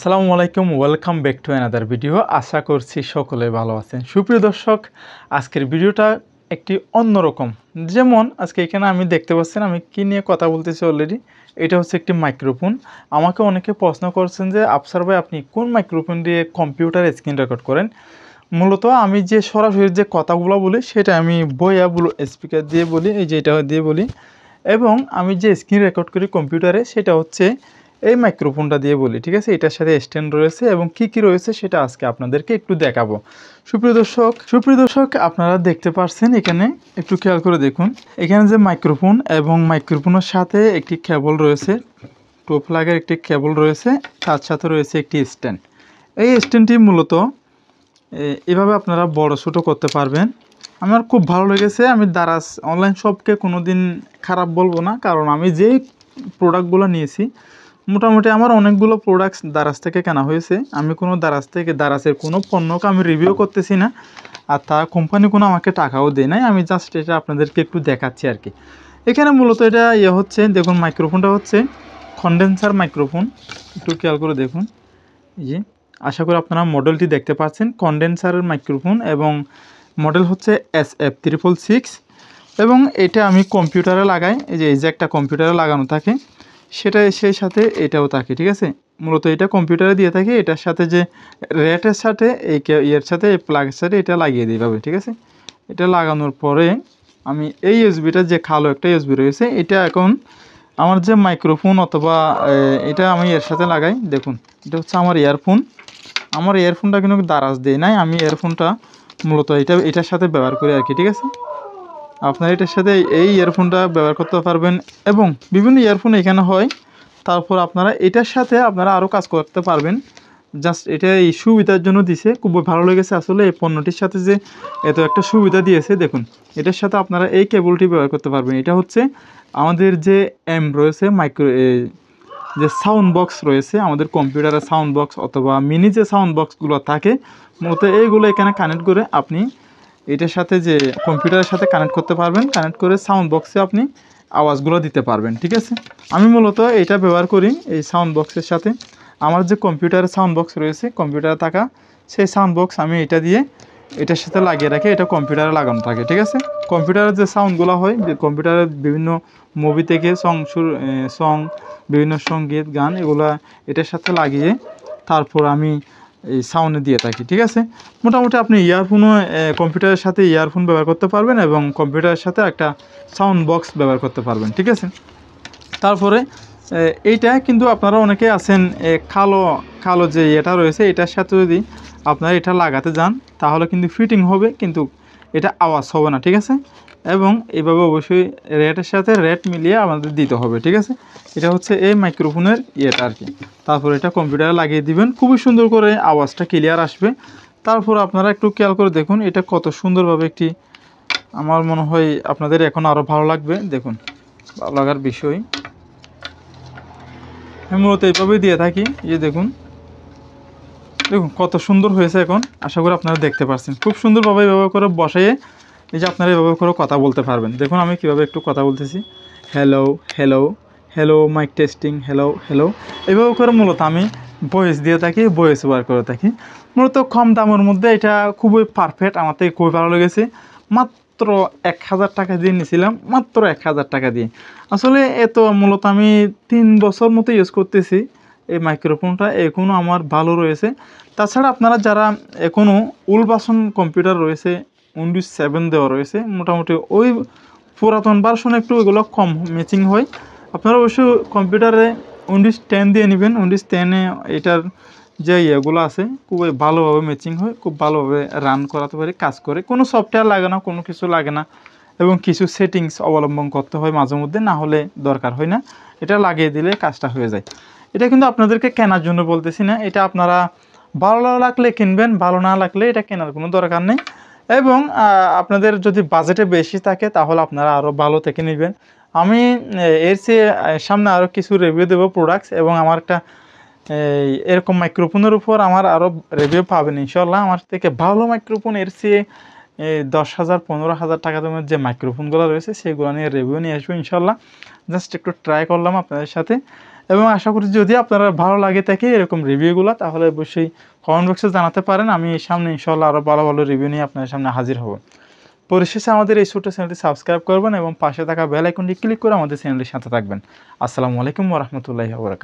আসসালামু আলাইকুম, welcome back to another video. আশা করছি সকলে ভালো আছেন। সুপ্রিয় দর্শক, আজকের ভিডিওটা একটি অন্যরকম। যেমন আজকে এখানে আমি দেখতে পাচ্ছেন আমি কি নিয়ে কথা বলতেছি অলরেডি। এটা হচ্ছে একটি মাইক্রোফোন। আমাকে অনেকে প্রশ্ন করছেন যে আফসার ভাই আপনি কোন মাইক্রোফোন দিয়ে কম্পিউটারে স্ক্রিন রেকর্ড করেন। মূলত আমি যে সরাসরি যে কথাগুলো বলি সেটা আমি বইয়া স্পিকার দিয়ে বলি, এই যে এটা দিয়ে বলি, এবং আমি যে স্ক্রিন রেকর্ড করি কম্পিউটারে সেটা হচ্ছে এই মাইক্রোফোনটা দিয়ে বলি। ঠিক আছে, এটার সাথে স্ট্যান্ড রয়েছে এবং কি কি রয়েছে সেটা আজকে আপনাদেরকে একটু দেখাবো। সুপ্রিয় দর্শক, আপনারা দেখতে পাচ্ছেন এখানে একটু খেয়াল করে দেখুন। এখানে যে মাইক্রোফোন এবং মাইক্রোফোনের সাথে একটি কেবল রয়েছে, টোপ লাগের একটি কেবল রয়েছে, তার সাথে রয়েছে একটি স্ট্যান্ড। এই স্ট্যান্ডটি মূলত এভাবে আপনারা বড় ছোটো করতে পারবেন। আমার খুব ভালো লেগেছে। আমি দারাজ অনলাইন শপকে কোনো দিন খারাপ বলবো না, কারণ আমি যেই প্রোডাক্টগুলো নিয়েছি মোটামুটি আমার অনেকগুলো প্রোডাক্টস দারাজ থেকে কেনা হয়েছে। আমি কোনো দারাজের কোনো পণ্যকে আমি রিভিউ করতেছি না, আর তা কোম্পানি কোনো আমাকে টাকাও দেয় নাই। আমি জাস্ট এটা আপনাদেরকে একটু দেখাচ্ছি আর কি। এখানে মূলত এটা হচ্ছে, দেখুন মাইক্রোফোনটা হচ্ছে কন্ডেন্সার মাইক্রোফোন। একটু খেয়াল করে দেখুন, জি, আশা করি আপনারা মডেলটি দেখতে পাচ্ছেন, কন্ডেন্সারের মাইক্রোফোন, এবং মডেল হচ্ছে SF666। এবং এটা আমি কম্পিউটারে লাগাই, এই যে একটা কম্পিউটারে লাগানো থাকে, সেটা সেই সাথে এটাও থাকে। ঠিক আছে, মূলত এটা কম্পিউটারে দিয়ে থাকে, এটার সাথে যে রেটের সাথে এর সাথে এই প্লাগের সাথে এটা লাগিয়ে দিই ভাবে। ঠিক আছে, এটা লাগানোর পরে আমি এই ইউএসবিটা, যে কালো একটা ইউএসবি রয়েছে, এটা এখন আমার যে মাইক্রোফোন অথবা এটা আমি এর সাথে লাগাই। দেখুন, এটা হচ্ছে আমার ইয়ারফোন। আমার ইয়ারফোনটা কিন্তু দারাজ দেয় নাই, আমি ইয়ারফোনটা মূলত এটার সাথে ব্যবহার করি আর কি। ঠিক আছে, আপনারা এটার সাথে এই ইয়ারফোনটা ব্যবহার করতে পারবেন, এবং বিভিন্ন ইয়ারফোন এখানে হয়। তারপর আপনারা এটার সাথে আপনারা আরও কাজ করতে পারবেন। জাস্ট এটা এই সুবিধার জন্য দিছে, খুব ভালো লেগেছে আসলে এই পণ্যটির সাথে যে এত একটা সুবিধা দিয়েছে। দেখুন, এটার সাথে আপনারা এই কেবলটি ব্যবহার করতে পারবেন। এটা হচ্ছে আমাদের যে রয়েছে যে সাউন্ড বক্স রয়েছে, আমাদের কম্পিউটারের সাউন্ড বক্স অথবা মিনি যে সাউন্ড বক্সগুলো থাকে, মূলত এইগুলো এখানে কানেক্ট করে আপনি এটার সাথে যে কম্পিউটারের সাথে কানেক্ট করতে পারবেন। কানেক্ট করে সাউন্ড বক্সে আপনি আওয়াজগুলো দিতে পারবেন। ঠিক আছে, আমি মূলত এটা ব্যবহার করি এই সাউন্ড বক্সের সাথে। আমার যে কম্পিউটারের সাউন্ড বক্স রয়েছে, কম্পিউটারে থাকা সেই সাউন্ড বক্স আমি এটা দিয়ে এটার সাথে লাগিয়ে রাখি, এটা কম্পিউটারে লাগানো থাকে। ঠিক আছে, কম্পিউটারের যে সাউন্ডগুলো হয়, কম্পিউটারের বিভিন্ন মুভি থেকে সং, বিভিন্ন সঙ্গীত গান, এগুলা এটার সাথে লাগিয়ে তারপর আমি এই সাউন্ডে দিয়ে থাকি। ঠিক আছে, মোটামুটি আপনি ইয়ারফোনও কম্পিউটারের সাথে ইয়ারফোন ব্যবহার করতে পারবেন, এবং কম্পিউটারের সাথে একটা সাউন্ড বক্স ব্যবহার করতে পারবেন। ঠিক আছে, তারপরে এইটা কিন্তু আপনারা অনেকে আছেন কালো কালো যে এটা রয়েছে, এটার সাথে যদি আপনারা এটা লাগাতে যান তাহলে কিন্তু ফিটিং হবে, কিন্তু এটা আওয়াজ হবে না। ঠিক আছে, এবং এইভাবে অবশ্যই রেটের সাথে রেট মিলিয়ে আমাদের দিতে হবে। ঠিক আছে, এটা হচ্ছে এই মাইক্রোফোনের ইয়েটা আর কি। তারপর এটা কম্পিউটারে লাগিয়ে দিবেন, খুবই সুন্দর করে আওয়াজটা ক্লিয়ার আসবে। তারপর আপনারা একটু খেয়াল করে দেখুন এটা কত সুন্দরভাবে একটি, আমার মনে হয় আপনাদের এখন আরও ভালো লাগবে। দেখুন, ভালো লাগার বিষয় আমি মূলত এইভাবেই দিয়ে থাকি। এই দেখুন, দেখুন কত সুন্দর হয়েছে এখন। আশা করি আপনারা দেখতে পাচ্ছেন, খুব সুন্দরভাবে এভাবে করে বসাইয়ে এই যে আপনারা এভাবে করে কথা বলতে পারবেন। দেখুন আমি কীভাবে একটু কথা বলতেছি, hello hello hello, mic testing, hello hello, এইভাবে করে মূলত আমি ভয়েস দিয়ে থাকি, ভয়েস ওভার করে থাকি। মূলত কম দামের মধ্যে এটা খুবই পারফেক্ট, আমার থেকে খুবই ভালো লেগেছে। মাত্র 1000 টাকা দিয়ে নিয়েছিলাম, মাত্র 1000 টাকা দিয়ে। আসলে এত মূলত আমি 3 বছর মতো ইউজ করতেছি এই মাইক্রোফোনটা, এখনও আমার ভালো রয়েছে। তাছাড়া আপনারা যারা এখনও বাসন কম্পিউটার রয়েছে, উইন্ডোজ 7 দেওয়া রয়েছে, মোটামুটি ওই পুরাতন ভার্সন একটু ওইগুলো কম ম্যাচিং হয়, আপনারা অবশ্যই কম্পিউটারে উইন্ডোজ 10 দিয়ে নেবেন। উইন্ডোজ 10-এ এটার যে ইয়েগুলো আছে খুবই ভালোভাবে ম্যাচিং হয়, খুব ভালোভাবে রান করাতে পারে, কাজ করে, কোনো সফটওয়্যার লাগে না, কোনো কিছু লাগে না, এবং কিছু সেটিংস অবলম্বন করতে হয় মাঝে মধ্যে, না হলে দরকার হয় না, এটা লাগিয়ে দিলে কাজটা হয়ে যায়। এটা কিন্তু আপনাদেরকে কেনার জন্য বলতেছি না, এটা আপনারা ভালো লাগলে কিনবেন, ভালো না লাগলে এটা কেনার কোনো দরকার নেই। এবং আপনাদের যদি বাজেটে বেশি থাকে তাহলে আপনারা আরও ভালো থেকে নেবেন। আমি এর চেয়ে সামনে আরও কিছু রিভিউ দেবো প্রোডাক্টস, এবং আমার একটা এরকম মাইক্রোফোনের উপর আমার আরও রিভিউ পাবেন ইনশাল্লাহ। আমার থেকে ভালো মাইক্রোফোন এর চেয়ে 10,000 15,000 টাকা দামের যে মাইক্রোফোনগুলো রয়েছে সেগুলো নিয়ে রিভিউ নিয়ে আসবো ইনশাল্লাহ। জাস্ট একটু ট্রাই করলাম আপনাদের সাথে, এবং আশা করি যদি আপনারা ভালো লাগে থাকে এরকম রিভিউগুলো, তাহলে অবশ্যই কমেন্ট বক্সে জানাতে পারেন। আমি সামনে ইনশাআল্লাহ আরও ভালো ভালো রিভিউ নিয়ে আপনাদের সামনে হাজির হব। পরিশেষে আমাদের এই ছোট্ট চ্যানেলটি সাবস্ক্রাইব করবেন এবং পাশে থাকা বেল আইকনটি ক্লিক করে আমাদের চ্যানেলটির সাথে থাকবেন। আসসালামু আলাইকুম ওয়া রাহমাতুল্লাহি ওয়া বারাকাতুহু।